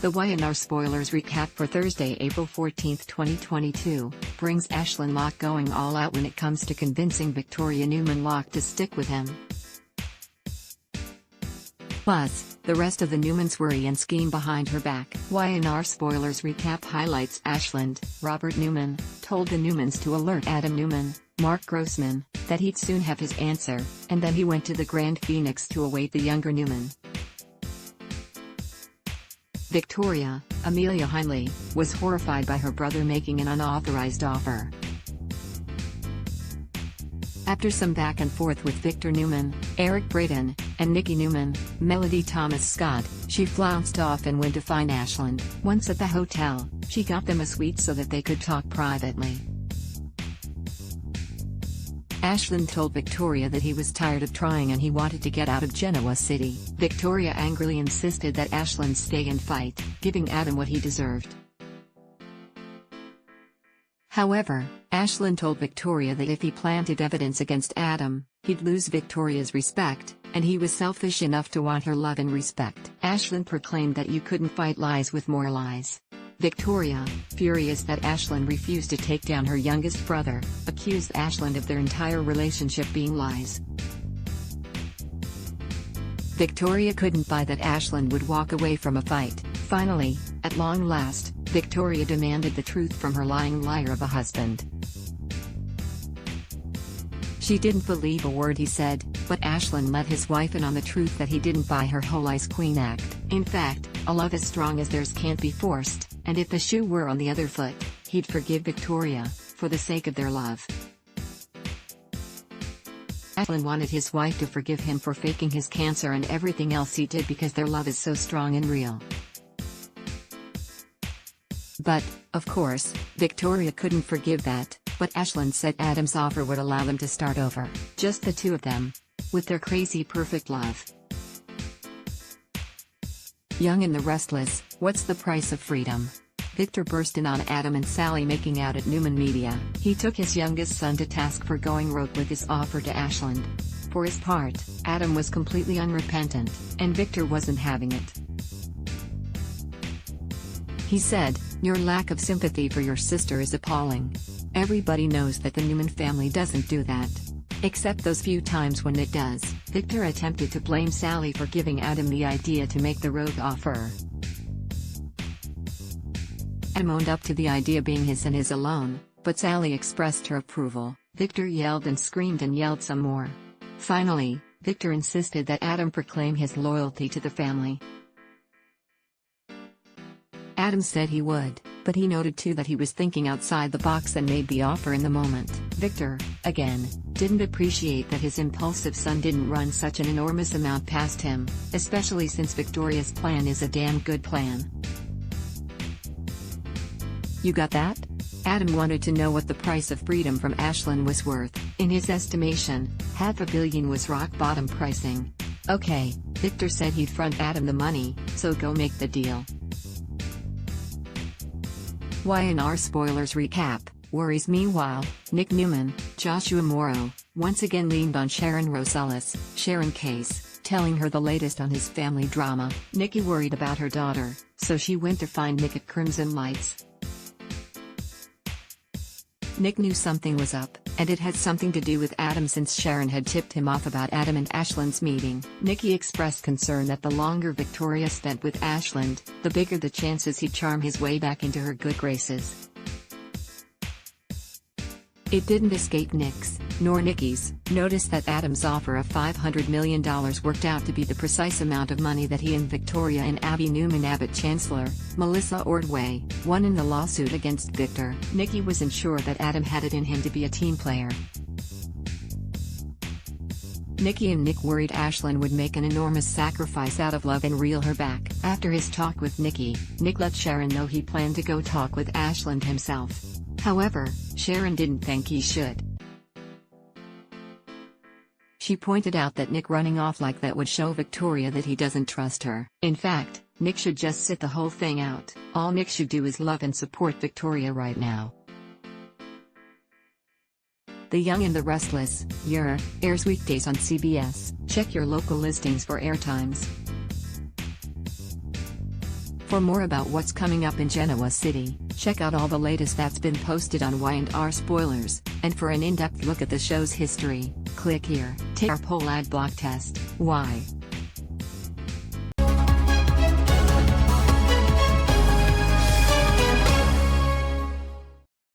The Y&R spoilers recap for Thursday, April 14, 2022, brings Ashland Locke going all out when it comes to convincing Victoria Newman Locke to stick with him. Plus, the rest of the Newmans worry and scheme behind her back. Y&R spoilers recap highlights Ashland. Robert Newman told the Newmans to alert Adam Newman, Mark Grossman, that he'd soon have his answer, and then he went to the Grand Phoenix to await the younger Newman. Victoria, Amelia Heinley, was horrified by her brother making an unauthorized offer. After some back and forth with Victor Newman, Eric Braden, and Nikki Newman, Melody Thomas Scott, she flounced off and went to find Ashland. Once at the hotel, she got them a suite so that they could talk privately. Ashland told Victoria that he was tired of trying and he wanted to get out of Genoa City. Victoria angrily insisted that Ashland stay and fight, giving Adam what he deserved. However, Ashland told Victoria that if he planted evidence against Adam, he'd lose Victoria's respect, and he was selfish enough to want her love and respect. Ashland proclaimed that you couldn't fight lies with more lies. Victoria, furious that Ashland refused to take down her youngest brother, accused Ashland of their entire relationship being lies. Victoria couldn't buy that Ashland would walk away from a fight. Finally, at long last, Victoria demanded the truth from her lying liar of a husband. She didn't believe a word he said, but Ashland let his wife in on the truth that he didn't buy her whole Ice Queen act. In fact, a love as strong as theirs can't be forced, and if the shoe were on the other foot, he'd forgive Victoria, for the sake of their love. Ashland wanted his wife to forgive him for faking his cancer and everything else he did because their love is so strong and real. But, of course, Victoria couldn't forgive that, but Ashland said Adam's offer would allow them to start over. Just the two of them. With their crazy perfect love. Young and the Restless, what's the price of freedom? Victor burst in on Adam and Sally making out at Newman Media. He took his youngest son to task for going rogue with his offer to Ashland. For his part, Adam was completely unrepentant, and Victor wasn't having it. He said, "Your lack of sympathy for your sister is appalling. Everybody knows that the Newman family doesn't do that. Except those few times when it does." Victor attempted to blame Sally for giving Adam the idea to make the rogue offer. Adam owned up to the idea being his and his alone, but Sally expressed her approval. Victor yelled and screamed and yelled some more. Finally, Victor insisted that Adam proclaim his loyalty to the family. Adam said he would, but he noted too that he was thinking outside the box and made the offer in the moment. Victor, again, didn't appreciate that his impulsive son didn't run such an enormous amount past him, especially since Victoria's plan is a damn good plan. You got that? Adam wanted to know what the price of freedom from Ashland was worth. In his estimation, $500 million was rock-bottom pricing. Okay, Victor said he'd front Adam the money, so go make the deal. Y&R spoilers recap. Worries. Meanwhile, Nick Newman, Joshua Morrow, once again leaned on Sharon Rosales, Sharon Case, telling her the latest on his family drama. Nikki worried about her daughter, so she went to find Nick at Crimson Lights. Nick knew something was up, and it had something to do with Adam since Sharon had tipped him off about Adam and Ashland's meeting. Nikki expressed concern that the longer Victoria spent with Ashland, the bigger the chances he'd charm his way back into her good graces. It didn't escape Nick's, nor Nikki's, notice that Adam's offer of $500 million worked out to be the precise amount of money that he and Victoria and Abby Newman Abbott Chancellor, Melissa Ordway, won in the lawsuit against Victor. Nikki wasn't sure that Adam had it in him to be a team player. Nikki and Nick worried Ashland would make an enormous sacrifice out of love and reel her back. After his talk with Nikki, Nick let Sharon know he planned to go talk with Ashland himself. However, Sharon didn't think he should. She pointed out that Nick running off like that would show Victoria that he doesn't trust her. In fact, Nick should just sit the whole thing out. All Nick should do is love and support Victoria right now. The Young and the Restless, airs weekdays on CBS. Check your local listings for airtimes. For more about what's coming up in Genoa City, check out all the latest that's been posted on Y&R Spoilers, and for an in-depth look at the show's history, click here. Take our poll ad block test. Why?